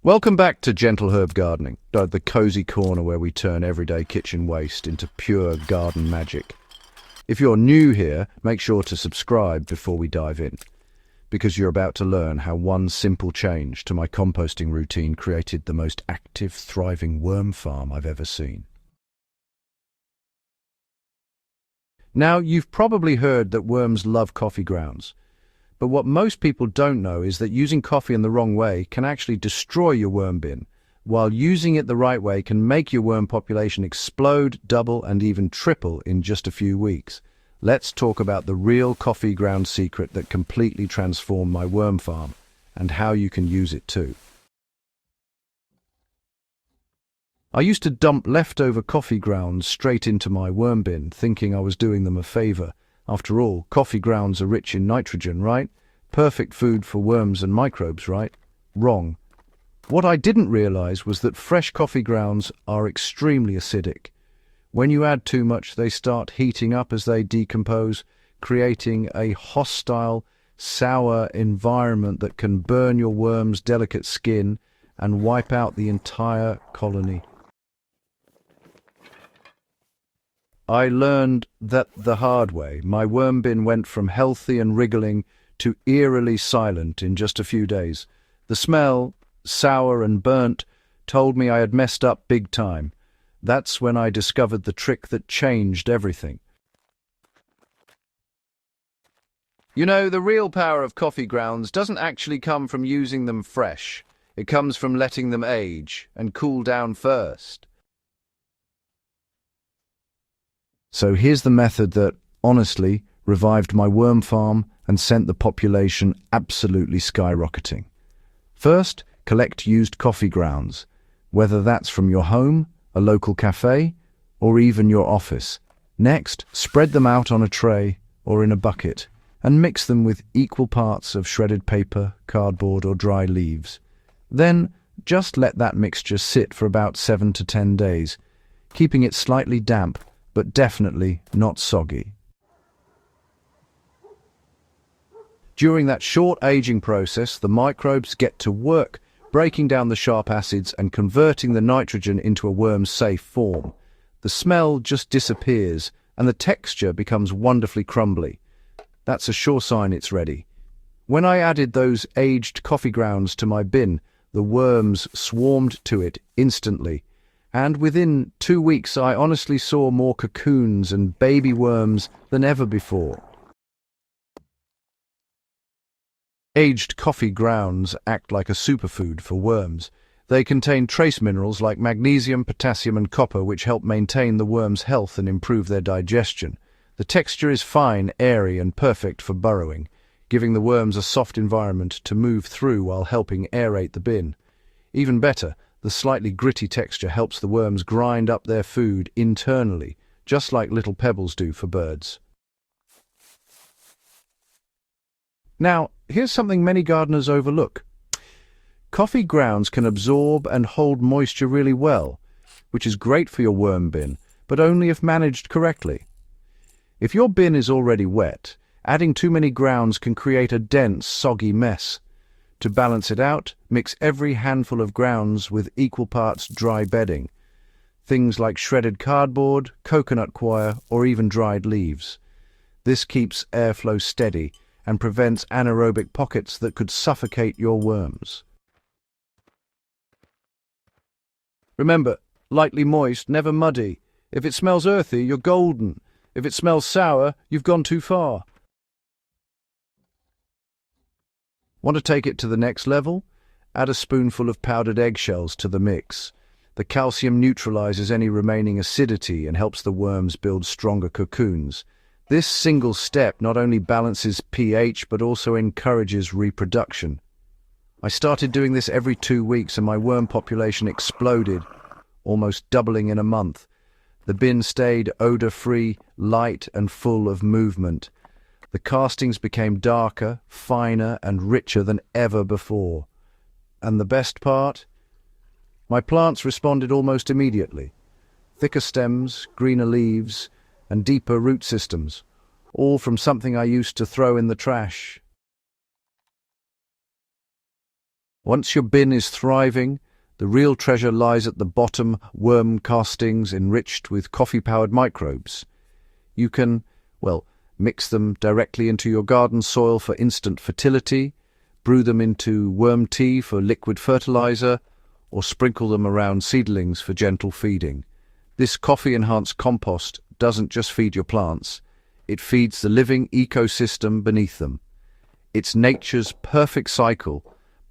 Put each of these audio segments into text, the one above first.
Welcome back to Gentle Herb Gardening, the cozy corner where we turn everyday kitchen waste into pure garden magic. If you're new here, make sure to subscribe before we dive in, because you're about to learn how one simple change to my composting routine created the most active, thriving worm farm I've ever seen. Now, you've probably heard that worms love coffee grounds. But what most people don't know is that using coffee in the wrong way can actually destroy your worm bin, while using it the right way can make your worm population explode, double, and even triple in just a few weeks. Let's talk about the real coffee ground secret that completely transformed my worm farm, and how you can use it too. I used to dump leftover coffee grounds straight into my worm bin, thinking I was doing them a favor. After all, coffee grounds are rich in nitrogen, right? Perfect food for worms and microbes, right? Wrong. What I didn't realize was that fresh coffee grounds are extremely acidic. When you add too much, they start heating up as they decompose, creating a hostile, sour environment that can burn your worm's delicate skin and wipe out the entire colony. I learned that the hard way. My worm bin went from healthy and wriggling to eerily silent in just a few days. The smell, sour and burnt, told me I had messed up big time. That's when I discovered the trick that changed everything. You know, the real power of coffee grounds doesn't actually come from using them fresh. It comes from letting them age and cool down first. So here's the method that, honestly, revived my worm farm and sent the population absolutely skyrocketing. First, collect used coffee grounds, whether that's from your home, a local cafe, or even your office. Next, spread them out on a tray or in a bucket and mix them with equal parts of shredded paper, cardboard, or dry leaves. Then, just let that mixture sit for about 7 to 10 days, keeping it slightly damp but definitely not soggy. During that short aging process, the microbes get to work, breaking down the sharp acids and converting the nitrogen into a worm-safe form. The smell just disappears, and the texture becomes wonderfully crumbly. That's a sure sign it's ready. When I added those aged coffee grounds to my bin, the worms swarmed to it instantly. And within 2 weeks, I honestly saw more cocoons and baby worms than ever before. Aged coffee grounds act like a superfood for worms. They contain trace minerals like magnesium, potassium, and copper, which help maintain the worm's health and improve their digestion. The texture is fine, airy, and perfect for burrowing, giving the worms a soft environment to move through while helping aerate the bin. Even better, the slightly gritty texture helps the worms grind up their food internally, just like little pebbles do for birds. Now, here's something many gardeners overlook. Coffee grounds can absorb and hold moisture really well, which is great for your worm bin, but only if managed correctly. If your bin is already wet, adding too many grounds can create a dense, soggy mess. To balance it out, mix every handful of grounds with equal parts dry bedding. Things like shredded cardboard, coconut coir, or even dried leaves. This keeps airflow steady and prevents anaerobic pockets that could suffocate your worms. Remember, lightly moist, never muddy. If it smells earthy, you're golden. If it smells sour, you've gone too far. Want to take it to the next level? Add a spoonful of powdered eggshells to the mix. The calcium neutralizes any remaining acidity and helps the worms build stronger cocoons. This single step not only balances pH but also encourages reproduction. I started doing this every 2 weeks and my worm population exploded, almost doubling in a month. The bin stayed odor-free, light and full of movement. The castings became darker, finer, and richer than ever before. And the best part? My plants responded almost immediately. Thicker stems, greener leaves, and deeper root systems, all from something I used to throw in the trash. Once your bin is thriving, the real treasure lies at the bottom, worm castings enriched with coffee-powered microbes. You can, well, mix them directly into your garden soil for instant fertility, brew them into worm tea for liquid fertilizer, or sprinkle them around seedlings for gentle feeding. This coffee-enhanced compost doesn't just feed your plants, it feeds the living ecosystem beneath them. It's nature's perfect cycle,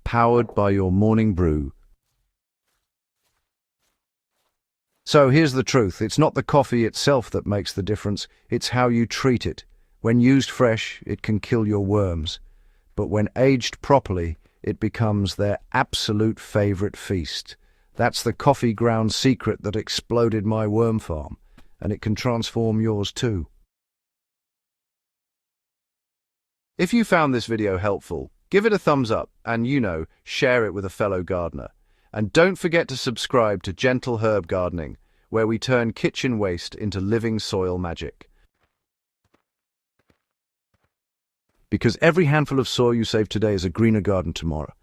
powered by your morning brew. So here's the truth, it's not the coffee itself that makes the difference, it's how you treat it. When used fresh, it can kill your worms, but when aged properly, it becomes their absolute favorite feast. That's the coffee ground secret that exploded my worm farm, and it can transform yours too. If you found this video helpful, give it a thumbs up and, share it with a fellow gardener. And don't forget to subscribe to Gentle Herb Gardening, where we turn kitchen waste into living soil magic. Because every handful of soil you save today is a greener garden tomorrow.